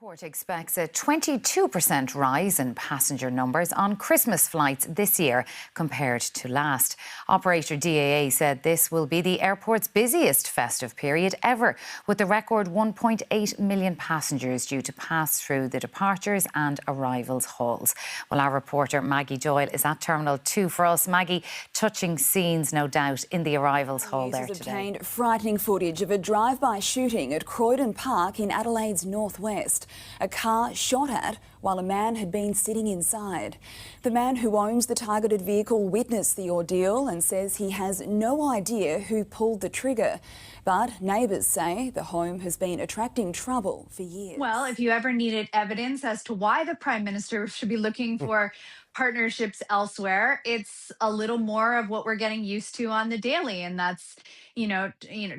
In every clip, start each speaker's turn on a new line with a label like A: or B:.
A: Airport expects a 22% rise in passenger numbers on Christmas flights this year compared to last. Operator DAA said this will be the airport's busiest festive period ever, with a record 1.8 million passengers due to pass through the departures and arrivals halls. Well, our reporter Maggie Doyle is at Terminal 2 for us. Maggie, touching scenes, no doubt, in the arrivals hall there today.
B: Obtained frightening footage of a drive-by shooting at Croydon Park in Adelaide's northwest. A car shot at while a man had been sitting inside. The man who owns the targeted vehicle witnessed the ordeal and says he has no idea who pulled the trigger. But neighbours say the home has been attracting trouble for years.
C: Well, if you ever needed evidence as to why the Prime Minister should be looking for partnerships elsewhere, it's a little more of what we're getting used to on the daily, and that's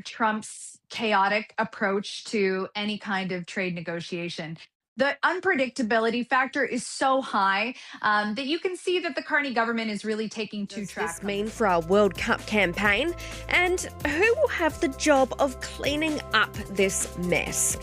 C: Trump's chaotic approach to any kind of trade negotiation. The unpredictability factor is so high that you can see that the Carney government is really taking two tracks.
D: This mean for our World Cup campaign, and who will have the job of cleaning up this mess?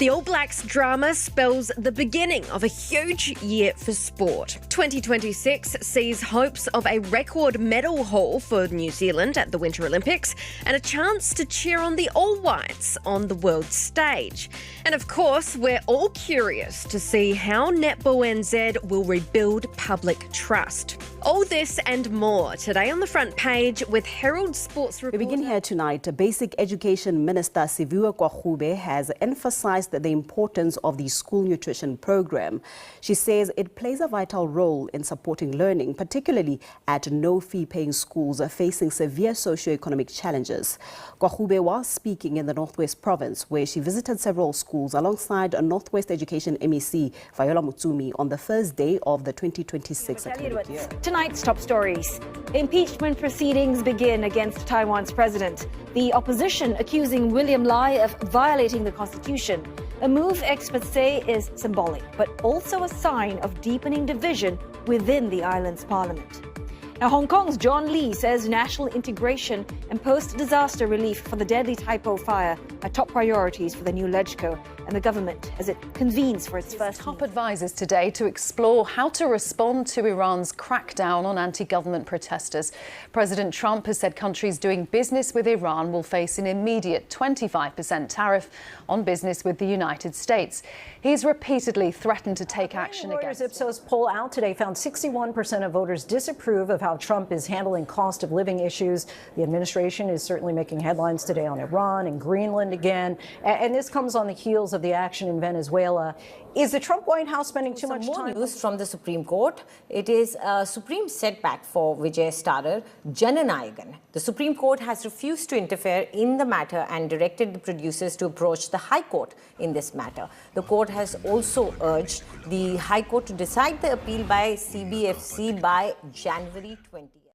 D: The All Blacks drama spells the beginning of a huge year for sport. 2026 sees hopes of a record medal haul for New Zealand at the Winter Olympics and a chance to cheer on the All Whites on the world stage. And of course, we're all curious to see how Netball NZ will rebuild public trust. All this and more today on the front page with Herald Sports Reporter.
E: We begin here tonight. Basic Education Minister Siviwe Gwarube has emphasised the importance of the school nutrition program. She says it plays a vital role in supporting learning, particularly at no-fee paying schools facing severe socio-economic challenges. Gwarube was speaking in the Northwest Province, where she visited several schools alongside a Northwest Education MEC Viola Mutsumi on the first day of the 2026 academic year.
F: Tonight's top stories. Impeachment proceedings begin against Taiwan's president. The opposition accusing William Lai of violating the constitution. A move experts say is symbolic, but also a sign of deepening division within the island's parliament. Now, Hong Kong's John Lee says national integration and post-disaster relief for the deadly Taipo fire are top priorities for the new LegCo and the government as it convenes for its first
G: top advisors today to explore how to respond to Iran's crackdown on anti-government protesters. President Trump has said countries doing business with Iran will face an immediate 25% tariff on business with the United States. He's repeatedly threatened to take action against.
H: Reuters Ipsos poll out today found 61% of voters disapprove of how Trump is handling cost of living issues. The administration is certainly making headlines today on Iran and Greenland again. And this comes on the heels of the action in Venezuela. Is the Trump White House spending too much time?
I: More news from the Supreme Court. It is a supreme setback for Vijay starrer Jananayagan. The Supreme Court has refused to interfere in the matter and directed the producers to approach the High Court in this matter. The court has also urged the High Court to decide the appeal by CBFC by January 20.